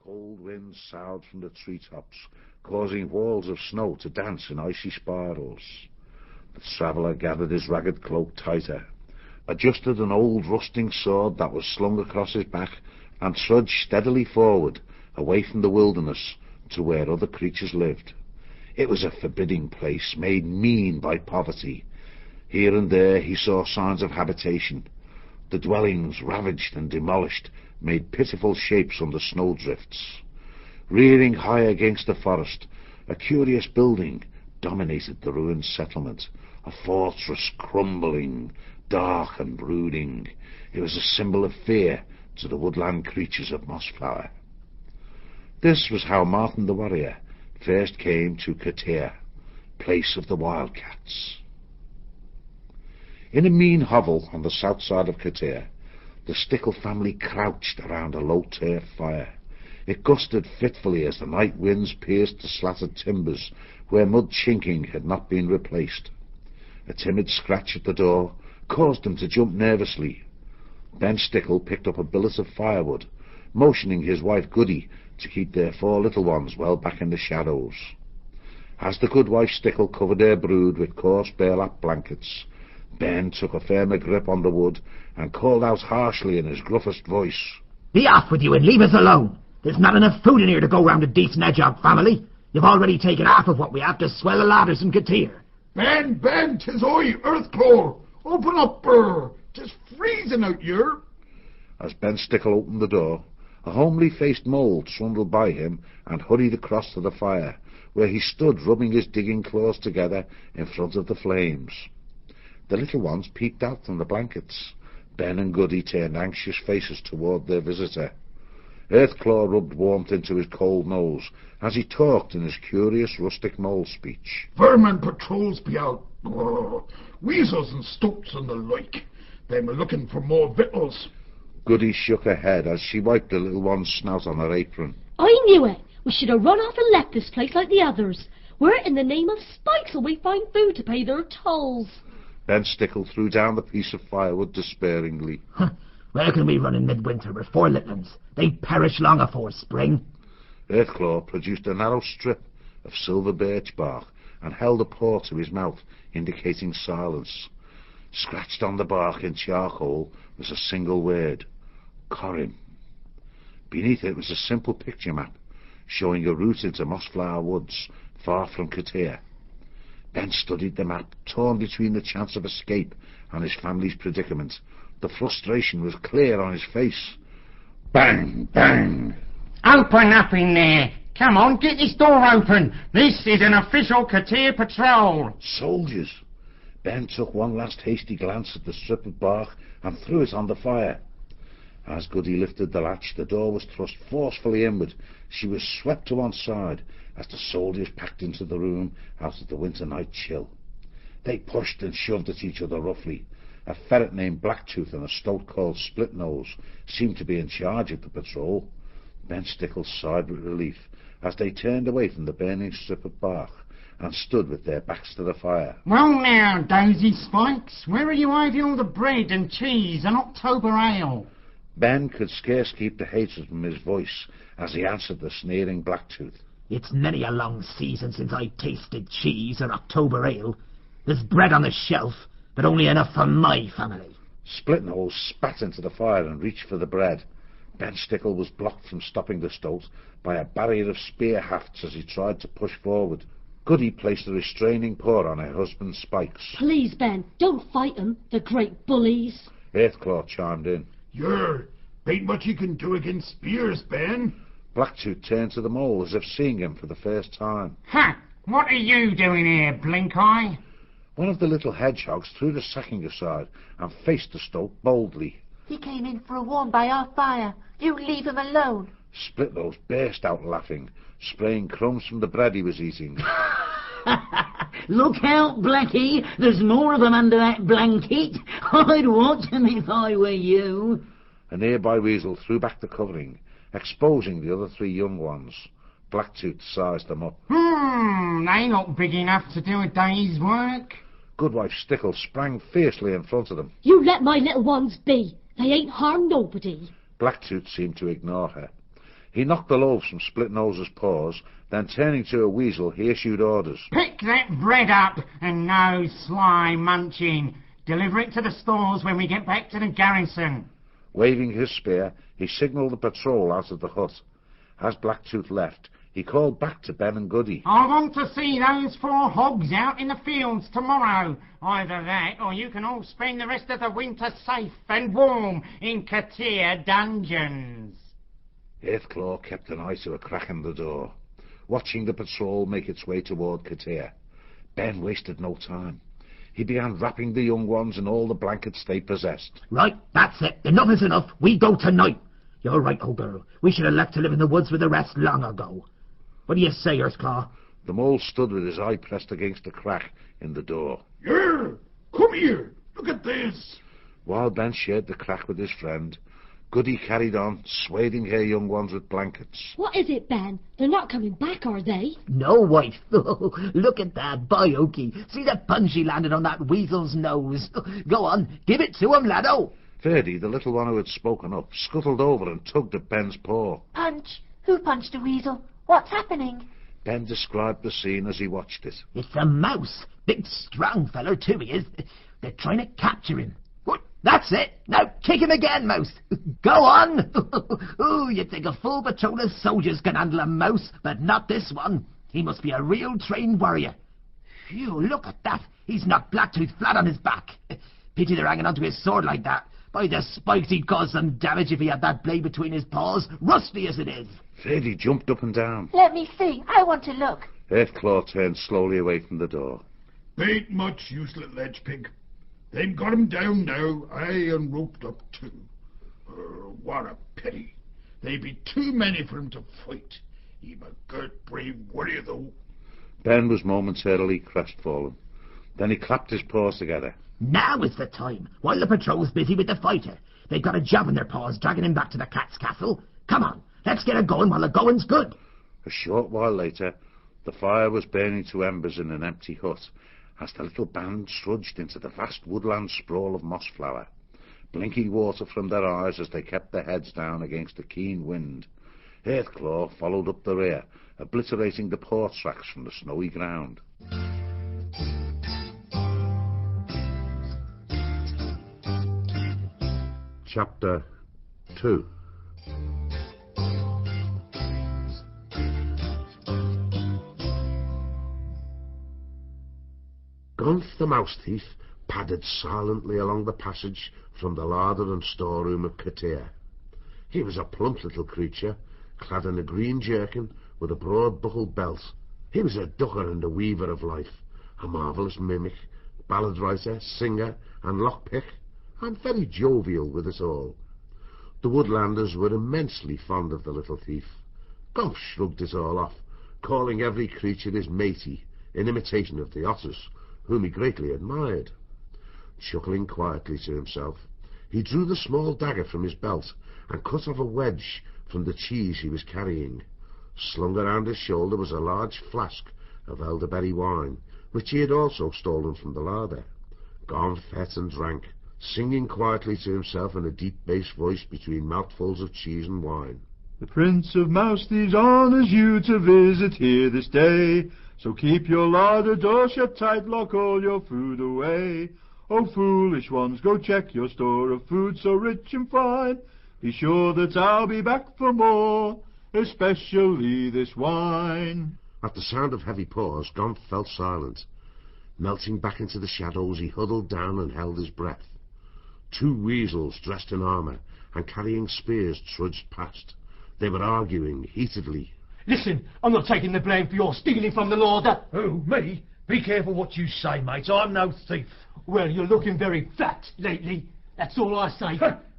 Cold winds soughed from the treetops, causing walls of snow to dance in icy spirals. The traveller gathered his ragged cloak tighter, adjusted an old rusting sword that was slung across his back, and trudged steadily forward, away from the wilderness, to where other creatures lived. It was a forbidding place, made mean by poverty. Here and there he saw signs of habitation. The dwellings, ravaged and demolished, made pitiful shapes under snowdrifts. Rearing high against the forest, a curious building dominated the ruined settlement, a fortress crumbling, dark and brooding. It was a symbol of fear to the woodland creatures of Mossflower. This was how Martin the warrior first came to Katir, place of the wildcats. In a mean hovel on the south side of Katir, the Stickle family crouched around a low turf fire. It gusted fitfully as the night winds pierced the slatted timbers where mud chinking had not been replaced. A timid scratch at the door caused them to jump nervously. Ben Stickle picked up a billet of firewood, motioning his wife Goody to keep their 4 little ones well back in the shadows. As the good wife Stickle covered her brood with coarse burlap blankets, Ben took a firmer grip on the wood and called out harshly in his gruffest voice, "Be off with you and leave us alone! There's not enough food in here to go round a decent hedgehog family. You've already taken half of what we have to swell the ladders in Katir." Ben, 'tis I, Earthclaw. Open up, brr. 'Tis freezing out here. As Ben Stickle opened the door, a homely-faced mole trundled by him and hurried across to the fire, where he stood rubbing his digging claws together in front of the flames. The little ones peeped out from the blankets. Ben and Goody turned anxious faces toward their visitor. Earthclaw rubbed warmth into his cold nose as he talked in his curious rustic mole speech. Vermin patrols be out. Weasels and stoats and the like. Them are looking for more victuals. Goody shook her head as she wiped the little one's snout on her apron. I knew it. We should have run off and left this place like the others. Where in the name of Spikes will we find food to pay their tolls? Ben Stickle threw down the piece of firewood despairingly. Where can we run in midwinter with 4 little ones? They'd perish long afore spring. Earthclaw produced a narrow strip of silver birch bark and held a paw to his mouth, indicating silence. Scratched on the bark in charcoal was a single word: Corin. Beneath it was a simple picture map, showing a route into Mossflower Woods, far from Katir. Ben studied the map, torn between the chance of escape and his family's predicament. The frustration was clear on his face. Bang! Bang! Open up in there! Come on, get this door open! This is an official Katir patrol! Soldiers! Ben took one last hasty glance at the strip of bark and threw it on the fire. As Goody lifted the latch, the door was thrust forcefully inward. She was swept to one side as the soldiers packed into the room out of the winter night chill. They pushed and shoved at each other roughly. A ferret named Blacktooth and a stoat called Splitnose seemed to be in charge of the patrol. Ben Stickle sighed with relief as they turned away from the burning strip of bark and stood with their backs to the fire. Well now, Daisy Spikes, where are you hiding all the bread and cheese and October ale? Ben could scarce keep the hatred from his voice as he answered the sneering Blacktooth. It's many a long season since I tasted cheese or October ale. There's bread on the shelf, but only enough for my family. Splitnose spat into the fire and reached for the bread. Ben Stickle was blocked from stopping the stoat by a barrier of spear hafts as he tried to push forward. Goody placed a restraining paw on her husband Spikes. Please, Ben, don't fight them, the great bullies. Earthclaw chimed in. Ain't much you can do against spears, Ben. Blacktooth turned to the mole as if seeing him for the first time. Ha! What are you doing here, Blink-Eye? One of the little hedgehogs threw the sacking aside and faced the stoat boldly. He came in for a warm by our fire. You leave him alone. Splitnose burst out laughing, spraying crumbs from the bread he was eating. Look out, Blackie. There's more of them under that blanket. I'd watch them if I were you. A nearby weasel threw back the covering, exposing the other 3 young ones. Blacktooth sized them up. They not big enough to do a day's work. Goodwife Stickle sprang fiercely in front of them. You let my little ones be. They ain't harmed nobody. Blacktooth seemed to ignore her. He knocked the loaves from Split-Nose's paws, then turning to a weasel, he issued orders. Pick that bread up and no sly munching. Deliver it to the stores when we get back to the garrison. Waving his spear, he signalled the patrol out of the hut. As Blacktooth left, he called back to Ben and Goody. I want to see those 4 hogs out in the fields tomorrow. Either that, or you can all spend the rest of the winter safe and warm in Katir dungeons. Earthclaw kept an eye to a crack in the door, watching the patrol make its way toward Katir. Ben wasted no time. He began wrapping the young ones in all the blankets they possessed. Right, that's it. Enough is enough. We go tonight. You're right, old girl. We should have left to live in the woods with the rest long ago. What do you say, Earthclaw? The mole stood with his eye pressed against a crack in the door. Yeah, come here. Look at this. While Ben shared the crack with his friend, Goody carried on, swathing her young ones with blankets. What is it, Ben? They're not coming back, are they? No, wife. Look at that, by Okie. See the punch he landed on that weasel's nose. Go on, give it to him, laddo. Ferdy, the little one who had spoken up, scuttled over and tugged at Ben's paw. Punch? Who punched a weasel? What's happening? Ben described the scene as he watched it. It's a mouse. Big, strong feller, too, he is. They're trying to capture him. That's it. Now kick him again, mouse. Go on. Ooh, you'd think a full patrol of soldiers can handle a mouse, but not this one. He must be a real trained warrior. Phew, look at that. He's knocked Blacktooth flat on his back. Pity they're hanging onto his sword like that. By the spikes, he'd cause some damage if he had that blade between his paws, rusty as it is. Ferdy jumped up and down. Let me see. I want to look. Earthclaw turned slowly away from the door. Ain't much use, little edge pig. They've got him down now, aye, and roped up too. What a pity. They be too many for him to fight. He'm a good, brave warrior, though. Ben was momentarily crestfallen. Then he clapped his paws together. Now is the time, while the patrol's busy with the fighter. They've got a job in their paws dragging him back to the cat's castle. Come on, let's get it going while the going's good. A short while later, the fire was burning to embers in an empty hut, as the little band trudged into the vast woodland sprawl of Mossflower, blinking water from their eyes as they kept their heads down against the keen wind. Earthclaw followed up the rear, obliterating the paw tracks from the snowy ground. Chapter 2. Gonf the mouse thief padded silently along the passage from the larder and storeroom of Katir. He was a plump little creature, clad in a green jerkin with a broad buckled belt. He was a ducker and a weaver of life, a marvellous mimic, ballad writer, singer, and lockpick, and very jovial with us all. The woodlanders were immensely fond of the little thief. Gonf shrugged it all off, calling every creature his matey, in imitation of the otters, whom he greatly admired. Chuckling quietly to himself, he drew the small dagger from his belt and cut off a wedge from the cheese he was carrying. Slung around his shoulder was a large flask of elderberry wine, which he had also stolen from the larder. Gonf ate and drank, singing quietly to himself in a deep bass voice between mouthfuls of cheese and wine. The Prince of Mouse Thieves honours you to visit here this day, so keep your larder door shut tight, lock all your food away. Oh, foolish ones, go check your store of food so rich and fine. Be sure that I'll be back for more, especially this wine. At the sound of heavy paws, Gonf fell silent. Melting back into the shadows, he huddled down and held his breath. Two weasels, dressed in armour and carrying spears, trudged past. They were arguing heatedly. Listen, I'm not taking the blame for your stealing from the larder. Who, me? Be careful what you say, mate. I'm no thief. Well, you're looking very fat lately. That's all I say.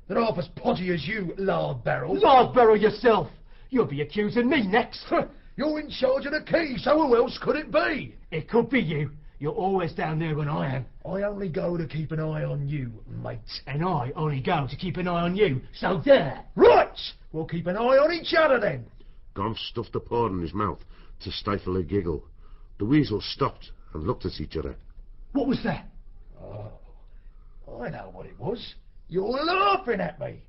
They're half as podgy as you, lard barrel. Lard barrel yourself. You'll be accusing me next. You're in charge of the key, so who else could it be? It could be you. You're always down there when I am. I only go to keep an eye on you, mate. And I only go to keep an eye on you, so there. Right! We'll keep an eye on each other then. Gonf stuffed a paw in his mouth to stifle a giggle. The weasels stopped and looked at each other. What was that? Oh, I know what it was. You're laughing at me.